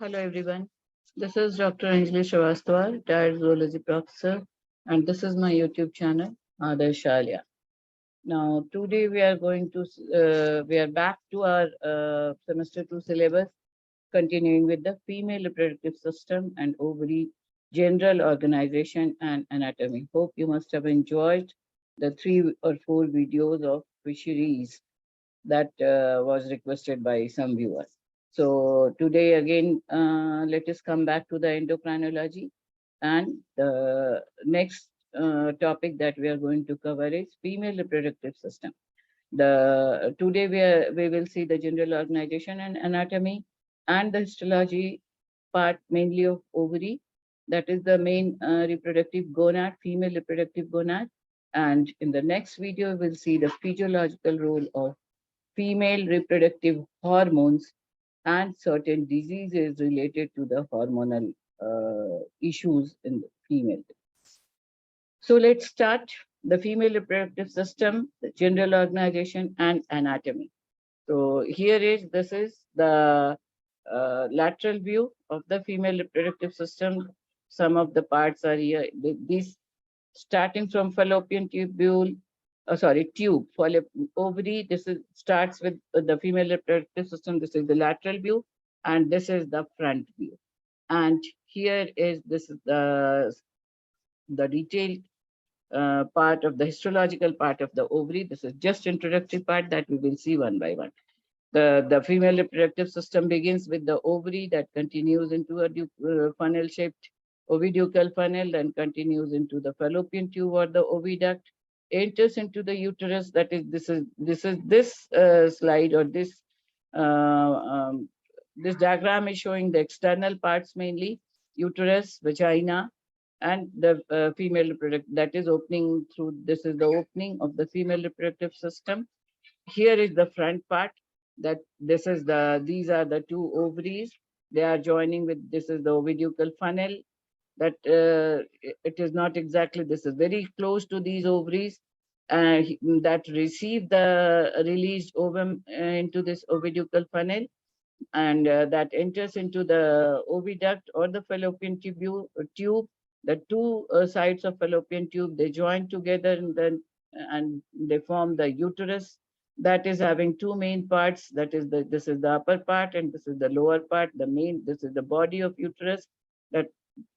Hello everyone. This is Dr. Anjali Srivastava, retired zoology professor, and this is my YouTube channel, Adarsh Alia. Now, today we are back to our semester 2 syllabus, continuing with the female reproductive system and ovary, general organization and anatomy. Hope you must have enjoyed the 3 or 4 videos of fisheries that was requested by some viewers. So today again, let us come back to the endocrinology, and the next topic that we are going to cover is female reproductive system. The today we will see the general organization and anatomy and the histology part mainly of ovary. That is the main reproductive gonad, female reproductive gonad. And in the next video, we'll see the physiological role of female reproductive hormones and certain diseases related to the hormonal issues in the female. So let's start the female reproductive system, the general organization and anatomy. So this is the lateral view of the female reproductive system. Some of the parts are here. These starting from fallopian tubule, tube, ovary. This is starts with the female reproductive system. This is the lateral view, and this is the front view. And here is this is the detailed part of the histological part of the ovary. This is just introductory part that we will see one by one. The female reproductive system begins with the ovary that continues into a funnel-shaped oviducal funnel, then continues into the fallopian tube or the oviduct, enters into the uterus. That is this slide or this diagram is showing the external parts mainly, uterus, vagina, and the female reproductive, that is opening through. This is the opening of the female reproductive system. Here is the front part. That this is these are the 2 ovaries. They are joining with, this is the oviducal funnel. That it is not exactly, this is very close to these ovaries that receive the released ovum into this oviducal funnel, and that enters into the oviduct or the fallopian tube. The 2 sides of fallopian tube, they join together and they form the uterus. That is having 2 main parts. That is this is the upper part and this is the lower part. This is the body of uterus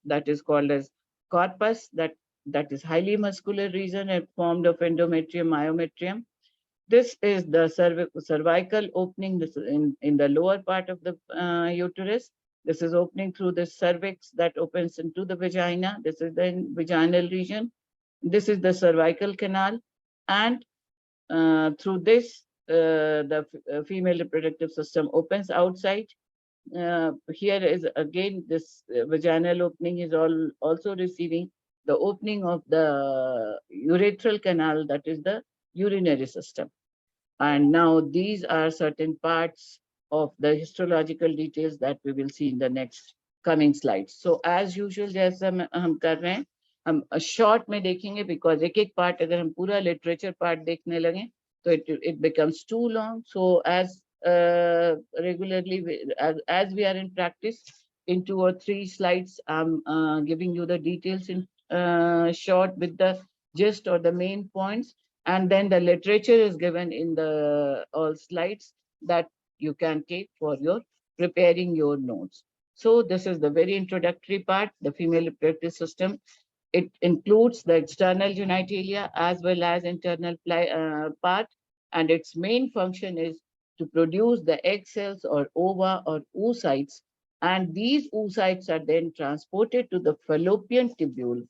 that is called as corpus. That is highly muscular region and formed of endometrium, myometrium. This is the cervical opening. This is in the lower part of the uterus. This is opening through the cervix that opens into the vagina. This is the vaginal region. This is the cervical canal, and through this, the female reproductive system opens outside. Here is again this vaginal opening is also receiving the opening of the urethral canal, that is the urinary system. And now these are certain parts of the histological details that we will see in the next coming slides. So as usual, जैसा हम कर रहे हैं, हम short में देखेंगे, because एक part अगर हम पूरा literature part देखने लगे तो it becomes too long. So as regularly as we are in practice, in 2 or 3 slides, I'm giving you the details in short with the gist or the main points, and then the literature is given in the all slides that you can take for your preparing your notes. So this is the very introductory part, the female reproductive system. It includes the external genitalia as well as internal part, and its main function is to produce the egg cells or ova or oocytes, and these oocytes are then transported to the fallopian tubule.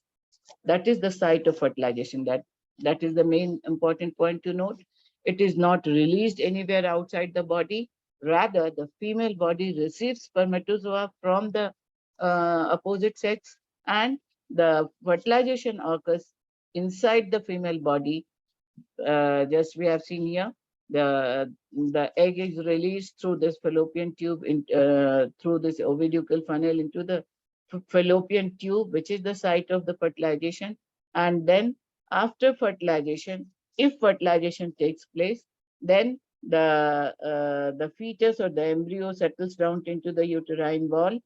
That is the site of fertilization. That is the main important point to note. It is not released anywhere outside the body. Rather, the female body receives spermatozoa from the opposite sex, and the fertilization occurs inside the female body. Just we have seen here, the egg is released through this fallopian tube through this oviducal funnel into the fallopian tube, which is the site of the fertilization. And then after fertilization, if fertilization takes place, then the fetus or the embryo settles down into the uterine wall,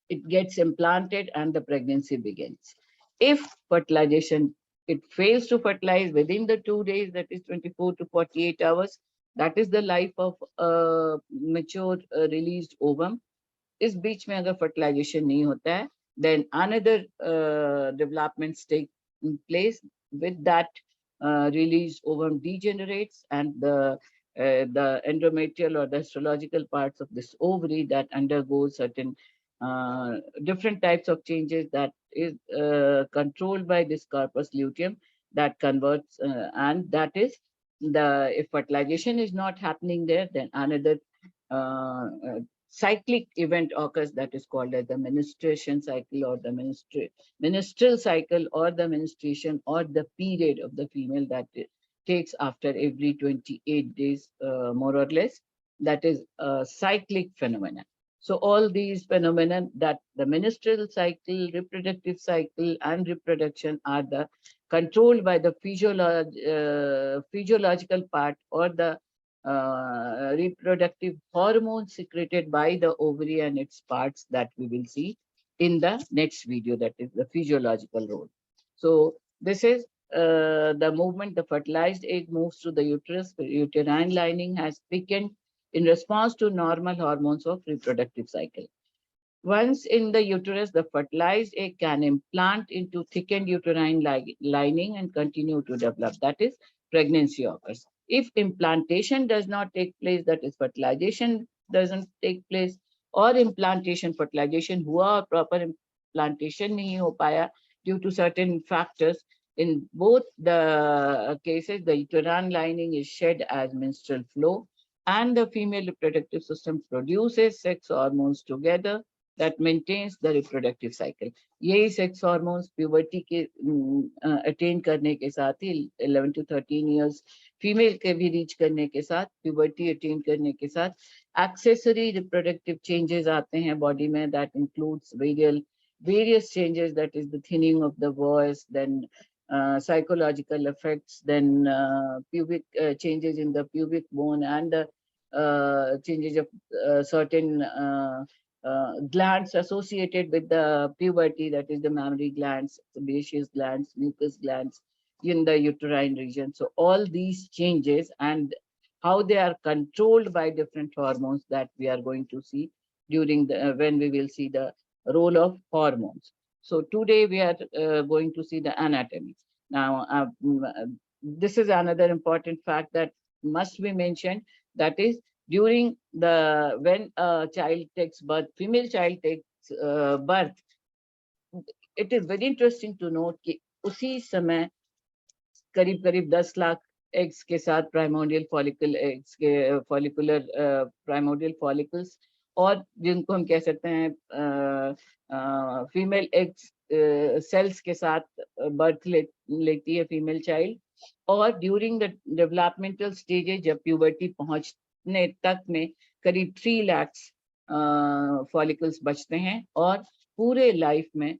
it gets implanted and the pregnancy begins. If fertilization, it fails to fertilize within the 2 days, that is 24 to 48 hours, that is the life of a mature released ovum. इस बीच में अगर fertilization नहीं होता है, then another developments take place. With that, released ovum degenerates, and the endometrial or the histological parts of this ovary that undergoes certain different types of changes that is controlled by this corpus luteum, that converts, and that is if fertilization is not happening there, then another cyclic event occurs that is called as the menstruation cycle, or the menstrual cycle, or the menstruation, or the period of the female that it takes after every 28 days, more or less. That is a cyclic phenomenon. So all these phenomena, that the menstrual cycle, reproductive cycle, and reproduction are the controlled by the physiological part, or the reproductive hormones secreted by the ovary and its parts, that we will see in the next video, that is the physiological role. So this is the movement. The fertilized egg moves through the uterus. The uterine lining has thickened in response to normal hormones of reproductive cycle. Once in the uterus, the fertilized egg can implant into thickened uterine lining and continue to develop. That is, pregnancy occurs. If implantation does not take place, that is, fertilization doesn't take place, or implantation, fertilization हुआ और proper implantation नहीं हो पाया due to certain factors, in both the cases, the uterine lining is shed as menstrual flow, and the female reproductive system produces sex hormones together that maintains the reproductive cycle. यही sex hormones puberty के attain करने के साथ ही 11 to 13 years female के भी reach करने के साथ, puberty attain करने के साथ accessory reproductive changes आते हैं body में, that includes various changes, that is the thinning of the voice, then psychological effects, then pubic changes in the pubic bone, and the changes of certain glands associated with the puberty, that is the mammary glands, sebaceous glands, mucus glands in the uterine region. So all these changes and how they are controlled by different hormones, that we are going to see during the when we will see the role of hormones. So today we are going to see the anatomy. Now, this is another important fact that must be mentioned, that is, during when a child takes birth, female child takes birth, it is very interesting to note कि उसी समय करीब करीब 10 lakh eggs के साथ primordial follicle eggs के follicular primordial follicles, और जिनको हम कह सकते हैं female eggs cells के साथ birth लेती है female child, और during the developmental stages जब puberty पहुंचने तक में करीब 3 lakhs follicles बचते हैं, और पूरे लाइफ में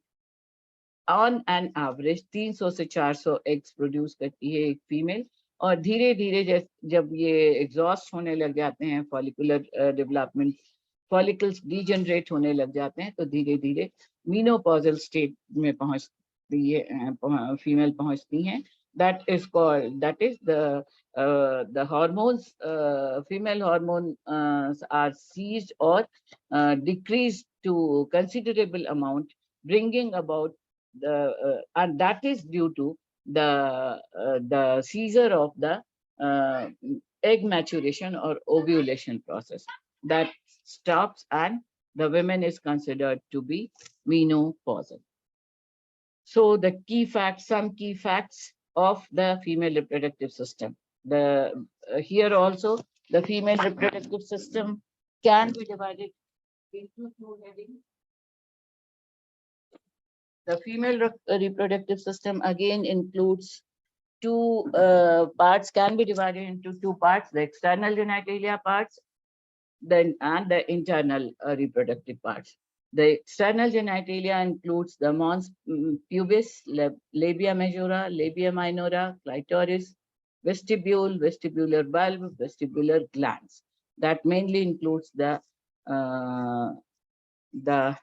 ऑन एन एवरेज 300 से 400 एग्स प्रोड्यूस करती है एक फीमेल, और धीरे धीरे जब ये एग्जॉस्ट होने लग जाते हैं, फॉलिकुलर डेवलपमेंट, फॉलिकल्स डीजनरेट होने लग जाते हैं, तो धीरे धीरे मीनोपॉजल स्टेट में पहुंचती है फीमेल पहुंचती हैं. That is the hormones, female hormone are seized or decreased to considerable amount, bringing about and that is due to the seizure of the egg maturation or ovulation process that stops, and the woman is considered to be menopausal. So the key facts, some key facts of the female reproductive system. Here also the female reproductive system can be divided into two headings. The female reproductive system again includes two parts, can be divided into two parts: the external genitalia parts, and the internal reproductive parts. The external genitalia includes the mons pubis, labia majora, labia minora, clitoris, vestibule, vestibular bulb, vestibular glands. That mainly includes uh, the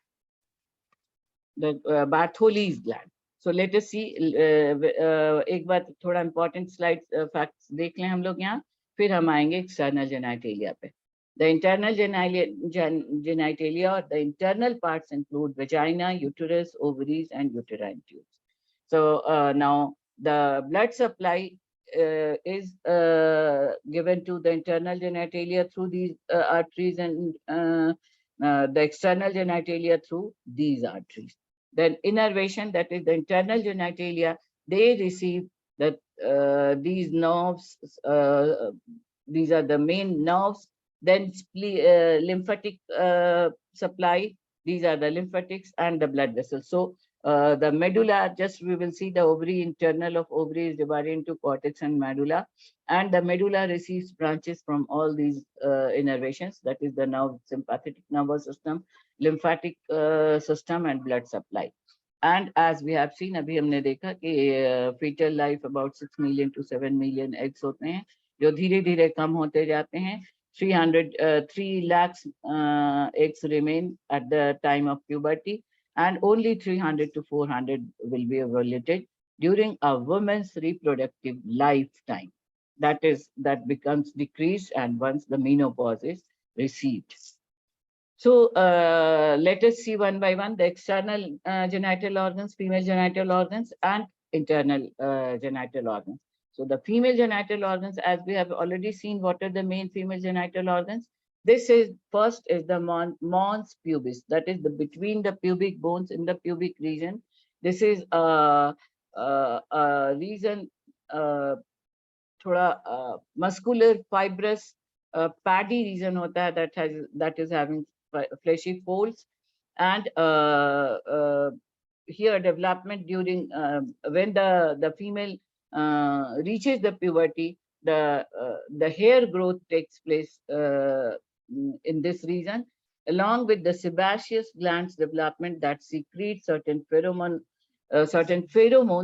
Bartholin's gland. So let us see. एक बार थोड़ा important slide facts देख लें हम लोग यहाँ, फिर हम आएंगे external genitalia पे. The internal genitalia or the internal parts include vagina, uterus, ovaries, and uterine tubes. So now the blood supply is given to the internal genitalia through these arteries, and the external genitalia through these arteries. Then innervation, that is the internal genitalia, they receive that these nerves, these are the main nerves. Then lymphatic supply, these are the lymphatics and the blood vessels. So the medulla, just we will see the ovary, internal of ovary is divided into cortex and medulla, and the medulla receives branches from all these innervations, that is the nerve, sympathetic nervous system, lymphatic system, and blood supply. And as we have seen, अभी हमने देखा कि fetal life about 6 million to 7 million eggs होते हैं, जो धीरे धीरे कम होते जाते हैं. 3 lakhs eggs remain at the time of puberty, and only 300 to 400 will be ovulated during a woman's reproductive lifetime. That becomes decreased and once the menopause is received. So let us see one by one the external genital organs, female genital organs, and internal genital organs. So the female genital organs, as we have already seen, what are the main female genital organs? This is first is the mons pubis, that is the between the pubic bones in the pubic region. This is a region थोड़ा muscular fibrous paddy region होता है, that is having fleshy folds, and here development during when the female reaches the puberty, the hair growth takes place in this region, along with the sebaceous glands development that secrete certain pheromones,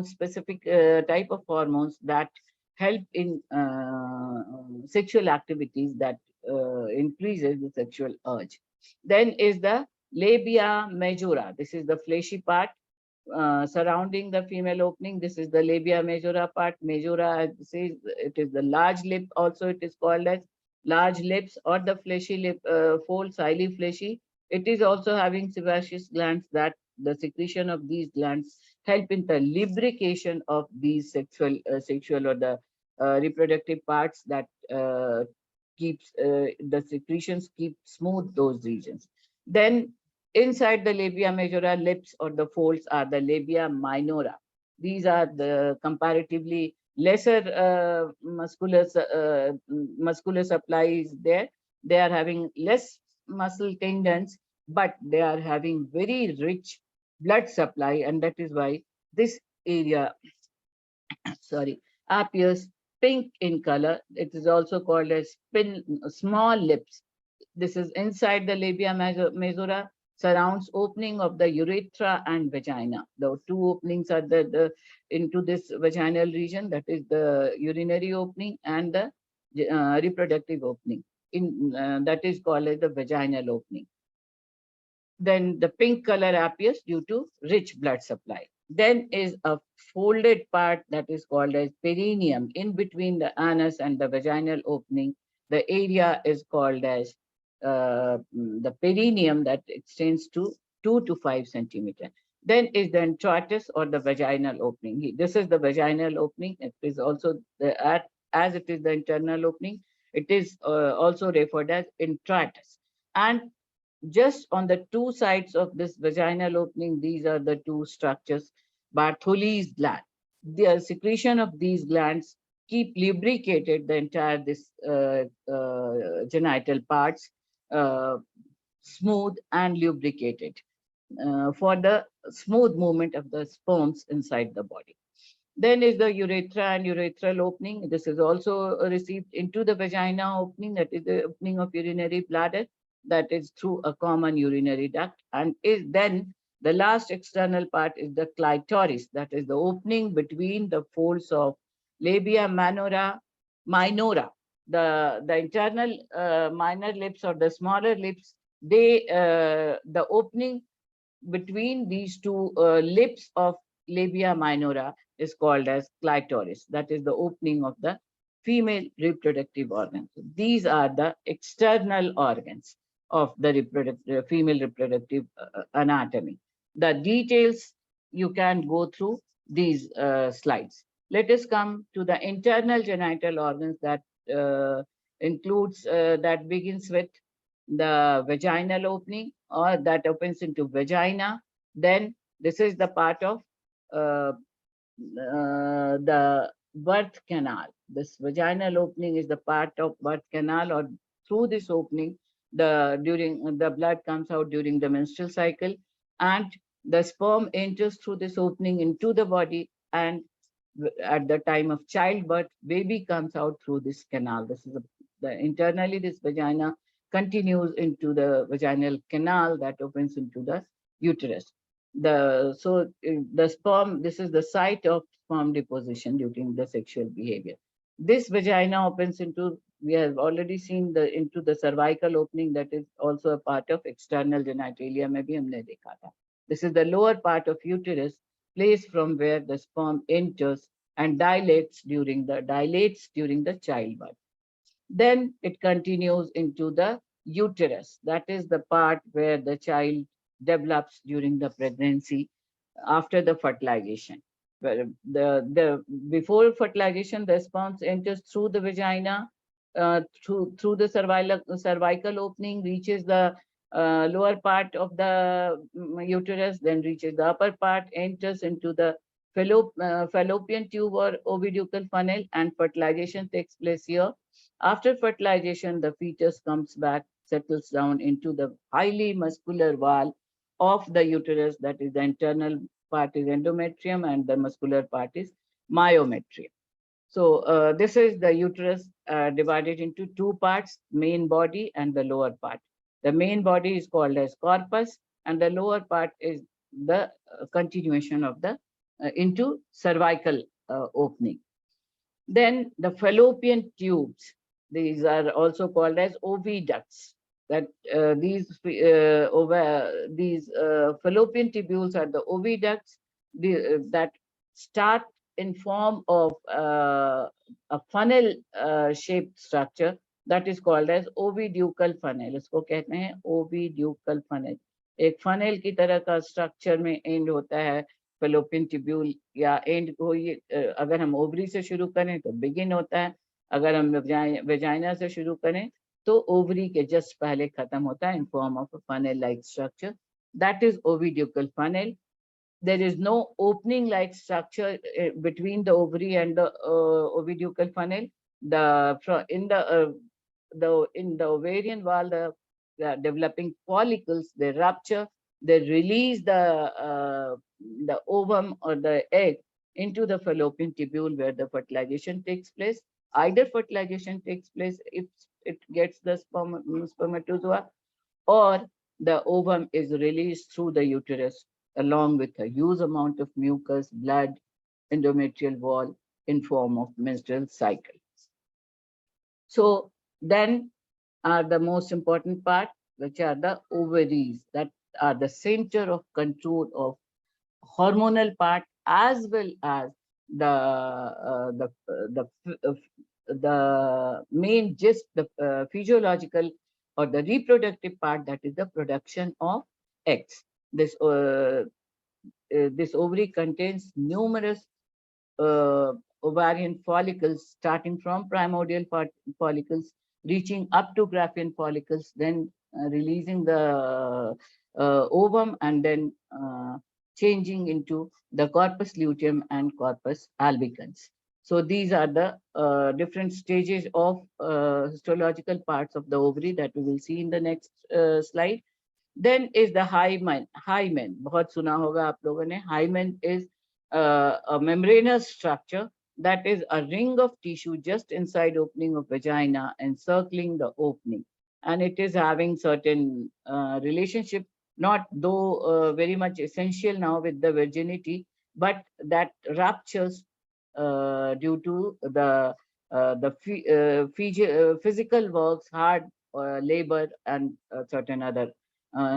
specific type of hormones that help in sexual activities, that increases the sexual urge. Then is the labia majora. This is the fleshy part surrounding the female opening. This is the labia majora part. Majora, as says, it is the large lip. Also, it is called as large lips or the fleshy lip folds, highly fleshy. It is also having sebaceous glands that the secretion of these glands help in the lubrication of these sexual or the reproductive parts, that keeps the secretions keep smooth those regions. Then inside the labia majora, lips or the folds are the labia minora. These are the comparatively lesser muscular supplies there. They are having less muscle tendons, but they are having very rich blood supply, and that is why this area sorry appears pink in color. It is also called as small lips. This is inside the labia majora, surrounds opening of the urethra and vagina. The two openings are into this vaginal region, that is the urinary opening and the reproductive opening. That is called as the vaginal opening. Then the pink color appears due to rich blood supply. Then is a folded part that is called as perineum. In between the anus and the vaginal opening, the area is called as the perineum, that extends to 2 to 5 centimeters. Then is the introitus or the vaginal opening. This is the vaginal opening. It is also as it is the internal opening, it is also referred as introitus. And just on the two sides of this vaginal opening, these are the two structures. Bartholin's gland. The secretion of these glands keep lubricated the entire genital parts, smooth and lubricated for the smooth movement of the sperms inside the body. Then is the urethra and urethral opening. This is also received into the vagina opening, that is the opening of urinary bladder, that is through a common urinary duct. And is then the last external part is the clitoris, that is the opening between the folds of labia minora. The internal minor lips or the smaller lips, the opening between these two lips of labia minora is called as clitoris. That is the opening of the female reproductive organ. So these are the external organs of the female reproductive anatomy. The details you can go through these slides. Let us come to the internal genital organs that that begins with the vaginal opening, or that opens into vagina. Then this is the part of the birth canal. This vaginal opening is the part of birth canal, or through this opening, the blood comes out during the menstrual cycle, and the sperm enters through this opening into the body, and at the time of childbirth, baby comes out through this canal. This is internally, this vagina continues into the vaginal canal that opens into the uterus. The sperm, this is the site of sperm deposition during the sexual behavior. This vagina opens into, we have already seen into the cervical opening, that is also a part of external genitalia. Maybe humne dekha tha. This is the lower part of uterus, place from where the sperm enters and dilates during the childbirth. Then it continues into the uterus. That is the part where the child develops during the pregnancy after the fertilization. The before fertilization, the sperm enters through the vagina, through the cervical opening, reaches the lower part of the uterus, then reaches the upper part, enters into the fallopian tube or oviducal funnel, and fertilization takes place here. After fertilization, the fetus comes back, settles down into the highly muscular wall of the uterus. That is, the internal part is endometrium and the muscular part is myometrium. So this is the uterus divided into two parts, main body and the lower part. The main body is called as corpus, and the lower part is the continuation of the into cervical opening. Then the fallopian tubes, these are also called as oviducts. That these fallopian tubules are the oviducts that start in form of a funnel shaped structure that is called as oviducal funnel. इसको कहते हैं oviducal funnel. एक funnel की तरह का structure में end होता है fallopian tubule, या end को ये अगर हम ovary से शुरू करें तो begin होता है, अगर हम vagina से शुरू करें तो ovary के just पहले खत्म होता है in form of a funnel like structure. That is oviducal funnel. There is no opening like structure between the ovary and the oviducal funnel. In the ovarian wall, the developing follicles, they rupture, they release the ovum or the egg into the fallopian tubule where the fertilization takes place. Either fertilization takes place if it gets the spermatozoa, or the ovum is released through the uterus along with a huge amount of mucus, blood, endometrial wall in form of menstrual cycle. So then are the most important part, which are the ovaries, that are the center of control of hormonal part as well as the main gist, the physiological or the reproductive part, that is the production of eggs. This ovary contains numerous ovarian follicles, starting from primordial follicles, reaching up to Graafian follicles, then releasing the ovum, and then changing into the corpus luteum and corpus albicans. So these are the different stages of histological parts of the ovary that we will see in the next slide. Then is the hymen. Hymen, बहुत सुना होगा आप लोगों ने. Hymen is a membranous structure that is a ring of tissue just inside opening of vagina encircling the opening, and it is having certain relationship, not though very much essential now with the virginity, but that ruptures due to the physical works, hard labor, and certain other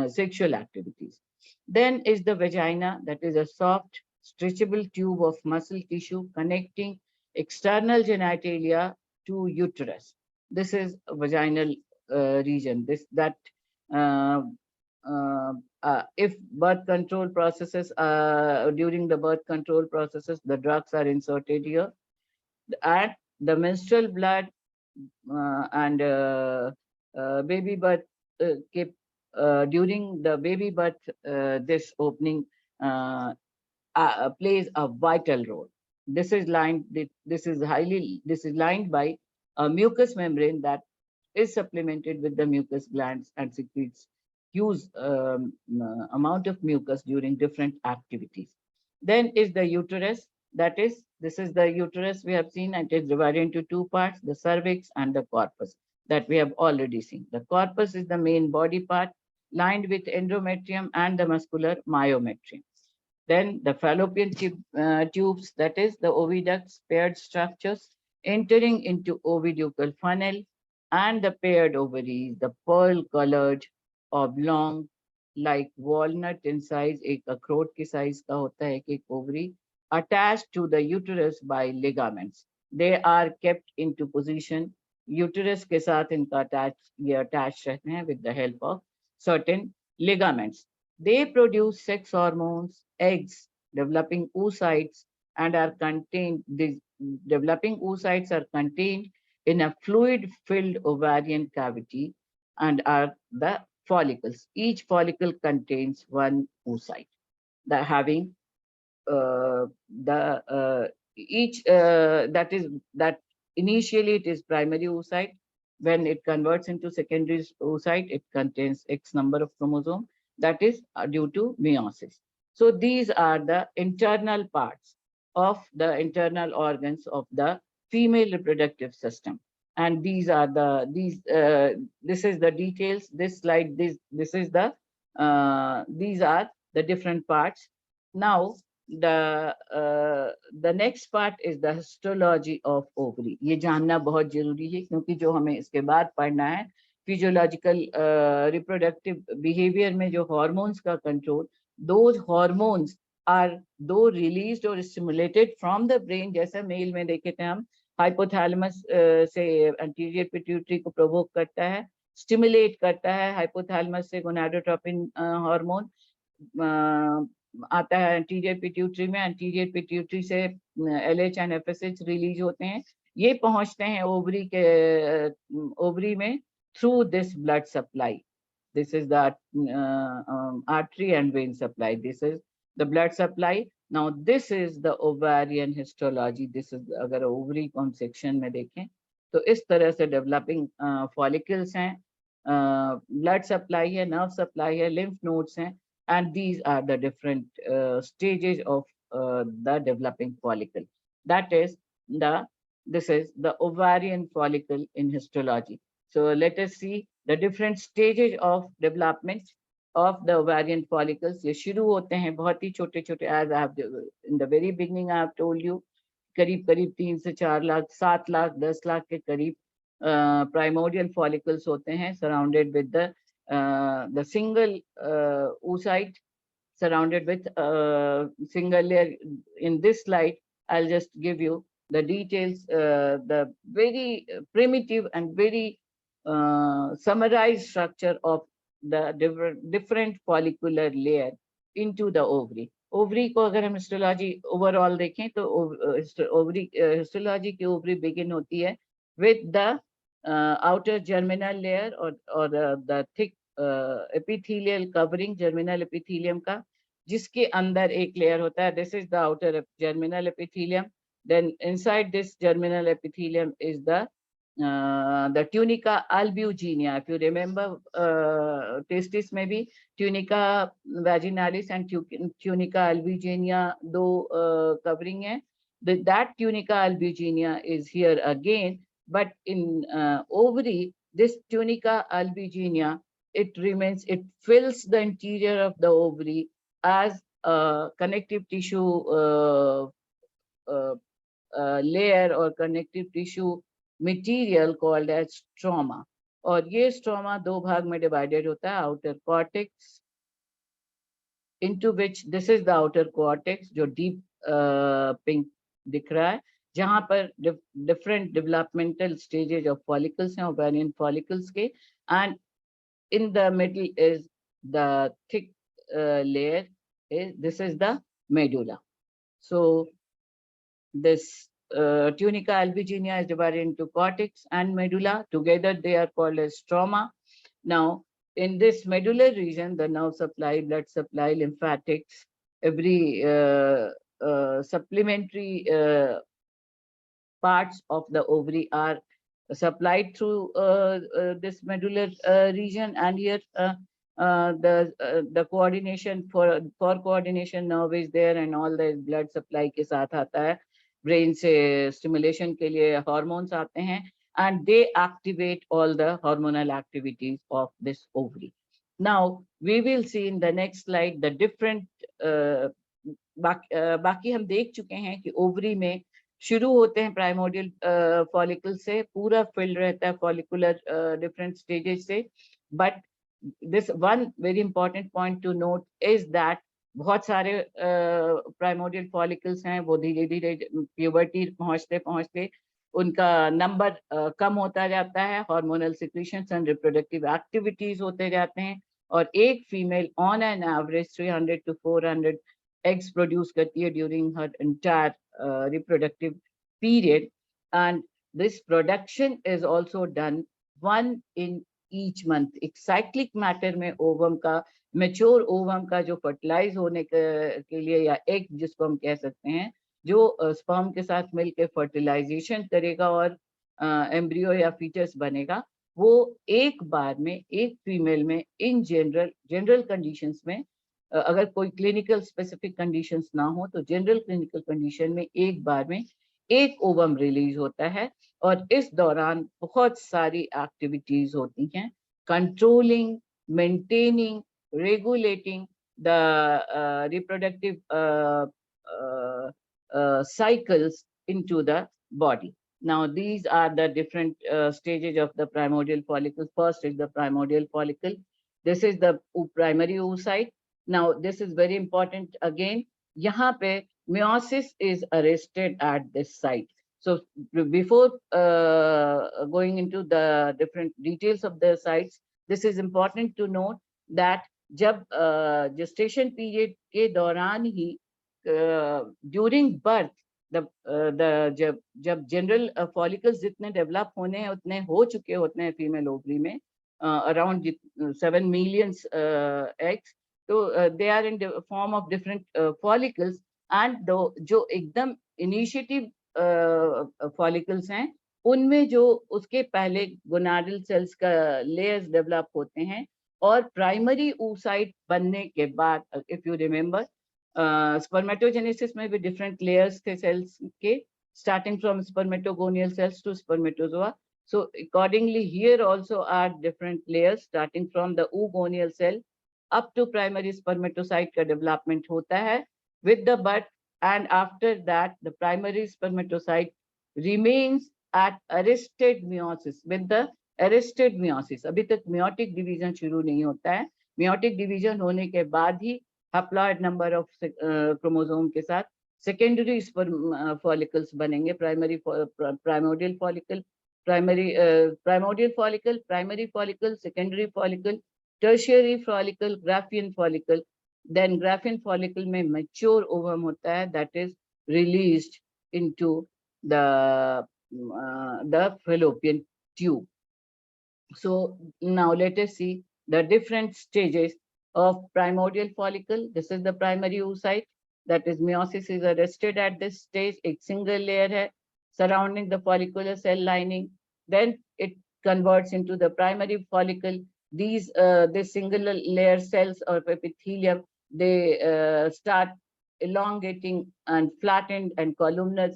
sexual activities. Then is the vagina, that is a soft, stretchable tube of muscle tissue connecting external genitalia to uterus. This is a vaginal region. This that uh, if birth control processes, during the birth control processes, the drugs are inserted here, and the menstrual blood and baby birth keep during the baby birth, this opening uh, plays a vital role. This is lined by a mucous membrane that is supplemented with the mucous glands and secretes huge amount of mucus during different activities. Then is the uterus. That is, this is the uterus we have seen, and it is divided into two parts: the cervix and the corpus, that we have already seen. The corpus is the main body part, lined with endometrium and the muscular myometrium. Then the fallopian tubes, that is the oviducts, paired structures entering into oviducal funnel, and the paired ovaries, the pearl-colored, oblong, like walnut in size, एक अखरोट की size का होता है एक ovary, attached to the uterus by ligaments. They are kept into position. Uterus के साथ इनका ये attached रहते हैं with the help of certain ligaments. They produce sex hormones, eggs, developing oocytes, and are contained. These developing oocytes are contained in a fluid-filled ovarian cavity and are the follicles. Each follicle contains one oocyte, that having the each that is that initially it is primary oocyte. When it converts into secondary oocyte, it contains X number of chromosome, that is due to meiosis. So these are the internal parts of the internal organs of the female reproductive system, and these are the this is the details. This slide, this is the these are the different parts. Now the next part is the histology of ovary. ये जानना बहुत जरूरी है, क्योंकि जो हमें इसके बाद पढ़ना है फिजियोलॉजिकल रिप्रोडक्टिव बिहेवियर में जो हॉर्मोन्स का control, those hormones are though released or stimulated from the brain, जैसा मेल में देखे थे हम, हाइपोथैलेमस से एंटीरियर पिट्यूटरी को प्रोवोक करता है, स्टिमुलेट करता है, हाइपोथैलेमस से गोनाडोट्रोपिन हार्मोन आता है एंटीरियर पिट्यूटरी में, एंटीरियर पिट्यूटरी से LH एंड FSH रिलीज होते हैं, ये पहुंचते हैं ओवरी के ओवरी में through this blood supply. This is the artery and vein supply. This is the blood supply. Now this is the ovarian histology. This is अगर ovary को हम section में देखें तो इस तरह से developing follicles हैं, blood supply है, nerve supply है, lymph nodes हैं, and these are the different stages of the developing follicle. That is this is the ovarian follicle in histology. So let us see the different stages of development of the ovarian follicles. ये शुरू होते हैं बहुत ही छोटे छोटे, as I have in the very beginning I have told you, करीब करीब 3 से 4 लाख, 7 लाख, 10 लाख के करीब primordial follicles होते हैं, surrounded with the single oocyte, surrounded with single layer. In this slide, I'll just give you the details, the very primitive and very summarized structure of the different follicular layer into the ovary. Ovary को अगर हम histology overall देखें तो ovary histology की ovary begin होती है with the outer germinal layer or the thick epithelial covering, germinal epithelium का, जिसके अंदर एक layer होता है. This is the outer germinal epithelium. Then inside this germinal epithelium is the tunica albuginea. If you remember, testis में भी tunica vaginalis and tunica albuginea दो covering है. That tunica albuginea is here again, but in ovary, this tunica albuginea, it remains, it fills the interior of the ovary as a connective tissue layer or connective tissue material called as stroma. और ये stroma दो भाग में divided होता है, outer cortex, into which this is the outer cortex जो deep pink दिख रहा है, जहां पर different developmental stages of follicles हैं, ovarian follicles के, and in the middle is the thick layer, this is the medulla. So this tunica albuginea is divided into cortex and medulla. Together they are called as stroma. Now, in this medullar region, the nerve supply, blood supply, lymphatics, every supplementary parts of the ovary are supplied through this medullar region, and here the coordination for coordination nerve is there, and all the blood supply के साथ आता है, brain से stimulation के लिए hormones आते हैं, and they activate all the hormonal activities of this ovary. Now we will see in the next slide the different बाकी हम देख चुके हैं कि ओवरी में शुरू होते हैं प्राइमोडियल फॉलिकल से, पूरा फिल्ड रहता है फॉलिकुलर डिफरेंट स्टेजेस से, but this one very important point two note is that बहुत सारे प्राइमोडियल फॉलिकल्स हैं, वो धीरे धीरे प्यूबर्टी पहुंचते पहुंचते उनका नंबर कम होता जाता है, hormonal secretions and reproductive activities होते जाते हैं, और एक female on an average 300 to 400 eggs produce करती है during her entire reproductive period, and this production is also done one in each month. एक cyclic matter में ovum का, mature ovum का जो fertilize होने के लिए, या egg जिसको हम कह सकते हैं, जो sperm के साथ मिलकर fertilization करेगा और embryo या fetus बनेगा, वो एक बार में एक फीमेल में इन जनरल कंडीशंस में, अगर कोई क्लिनिकल स्पेसिफिक कंडीशंस ना हो तो जनरल क्लिनिकल कंडीशन में एक बार में एक ओवम रिलीज होता है, और इस दौरान बहुत सारी एक्टिविटीज होती हैं, controlling, maintaining, regulating the reproductive cycles into the body. Now these are the different stages of the primordial follicle. First is the primordial follicle. This is the primary oocyte. Now this is very important again. यहाँ पे meiosis is arrested at this site. So before going into the different details of the sites, this is important to note that जब gestation period के दौरान ही during birth जब general follicles जितने develop होने हैं उतने हो चुके होते हैं फीमेल ओवरी में, अराउंड 7 million eggs, तो they are in form of different follicles, and जो एकदम इनिशिएटिव फॉलिकल्स हैं उनमें जो उसके पहले गोनाडल सेल्स का लेयर्स डेवलप होते हैं, और प्राइमरी oocyte बनने के बाद, इफ यू रिमेम्बर, स्पर्मेटोजेनेसिस में भी डिफरेंट लेयर्स थे सेल्स के, starting from spermatogonial cells to spermatozoa. So accordingly here also are different layers starting from the oogonial cell up to primary spermatocyte का development होता है with the bud, and after that the primary spermatocyte remains at arrested meiosis. With the arrested meiosis अभी तक meiotic division शुरू नहीं होता है, meiotic division होने के बाद ही haploid number of chromosome के साथ secondary sperm follicles बनेंगे, primordial follicle, primordial follicle, primary follicle, secondary follicle, tertiary follicle, Graafian follicle. Then Graafian follicle में mature ovum होता है, that is released into the fallopian tube. So now let us see the different stages of primordial follicle. This is the primary oocyte, that is meiosis is arrested at this stage. एक single layer है surrounding the follicular cell lining. Then it converts into the primary follicle. These this single layer cells or epithelium, they start elongating and flattened and columnar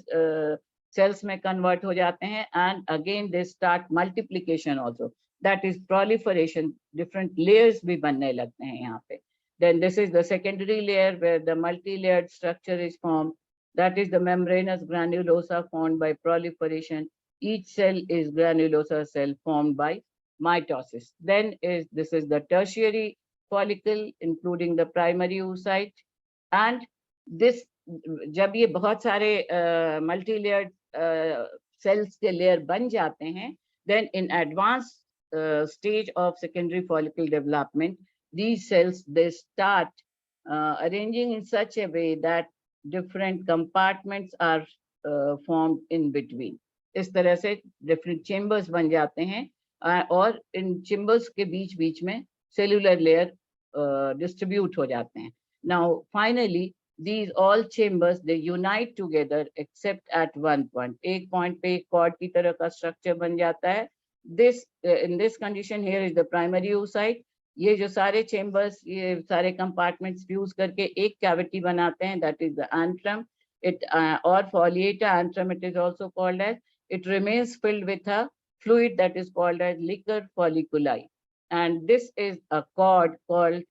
cells में convert हो जाते हैं, and again they start multiplication also, that is proliferation, different layers भी बनने लगते हैं यहाँ पे. Then this is the secondary layer where the multi-layered structure is formed. that is the membranous granulosa formed by proliferation. Each cell is granulosa cell formed by mitosis. Then this is the tertiary follicle, including the primary oocyte, and this जब ये बहुत सारे multi-layered cells के layer बन जाते हैं, then in advanced stage of secondary follicle development, these cells they start arranging in such a way that different compartments are formed in between. इस तरह से different chambers बन जाते हैं और इन chambers के बीच बीच में cellular layer distribute हो जाते हैं. Now finally these all chambers they unite together except at one point. एक point पे एक cord की तरह का structure बन जाता है. This in this condition here is the primary oocyte. ये जो सारे chambers, ये सारे compartments fuse करके एक cavity बनाते हैं, that is the antrum. It or foliata antrum it is also called as. It remains filled with a fluid that is called as liquor folliculi, and this is a cord called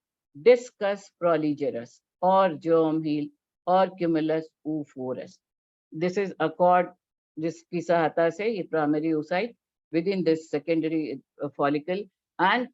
discus proligerus or germ heel or cumulus oophorus. This is a cord जिसकी सहायता से ये primary oocyte within this secondary follicle, and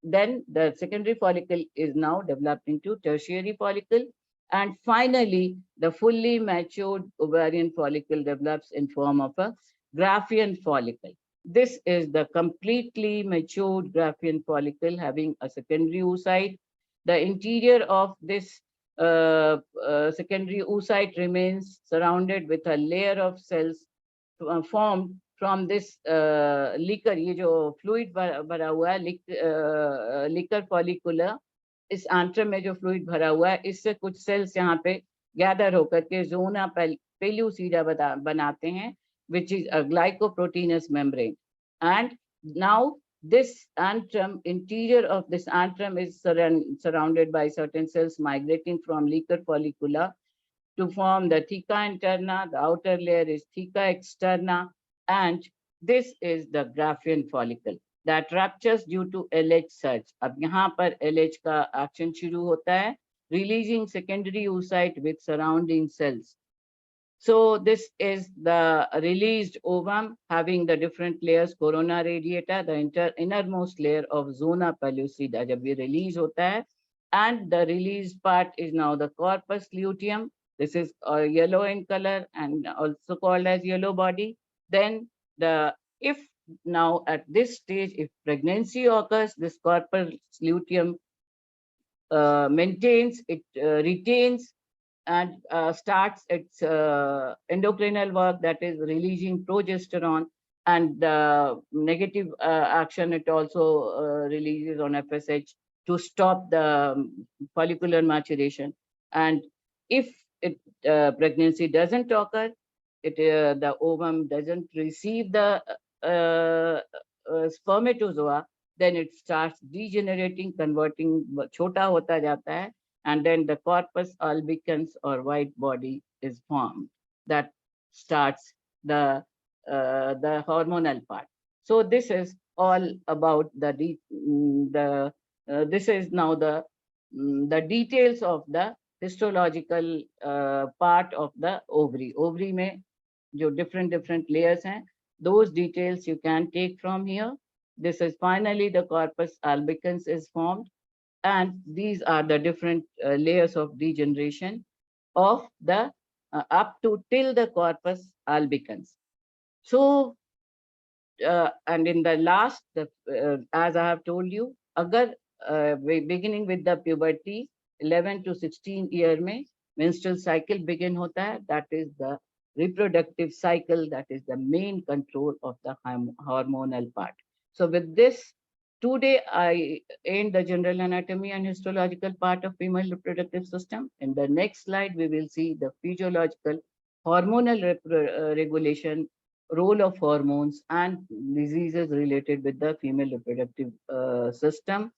then the secondary follicle is now developed into tertiary follicle, and finally the fully matured ovarian follicle develops in form of a Graafian follicle. This is the completely matured Graafian follicle having a secondary oocyte. The interior of this secondary oocyte remains surrounded with a layer of cells formed from this liquor. ये जो fluid भरा हुआ है liquor follicular, इस antrum में जो fluid भरा हुआ है, इससे कुछ cells यहाँ पे gather होकर के zona pellucida बनाते हैं, which is a glycoproteinous membrane. And now this antrum, interior of this antrum is surrounded by certain cells migrating from liquor follicula to form the theca interna. The outer layer is theca externa, and this is the Graafian follicle that ruptures due to LH surge. अब यहाँ पर LH का action शुरू होता है, releasing secondary oocyte with surrounding cells. So this is the released ovum having the different layers, corona radiata, the innermost layer of zona pellucida जब ये release होता है, and the released part is now the corpus luteum. This is yellow in color and also called as yellow body. Then if now at this stage, if pregnancy occurs, this corpus luteum maintains, it retains and starts its endocrinal work, that is releasing progesterone, and negative action it also releases on FSH to stop the follicular maturation. And if pregnancy doesn't occur, the ovum doesn't receive the spermatozoa, then it starts degenerating, converting, छोटा होता जाता है, and then the corpus albicans or white body is formed. That starts the hormonal part. So this is all about this is now the details of the histological part of the ovary. Ovary में जो different layers हैं, those details you can take from here. This is finally the corpus albicans is formed, and these are the different layers of degeneration of the up to till the corpus albicans. So and in the last, as I have told you, agar beginning with the puberty, 11 to 16 year में menstrual cycle begin होता है, that is the reproductive cycle, that is the main control of the hormonal part. So with this, today I end the general anatomy and histological part of female reproductive system. In the next slide, we will see the physiological hormonal regulation, role of hormones and diseases related with the female reproductive system.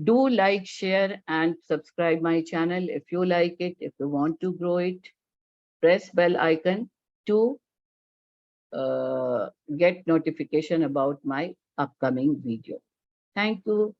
Do like, share and subscribe my channel if you like it. If you want to grow it, press bell icon to get notification about my upcoming video. Thank you.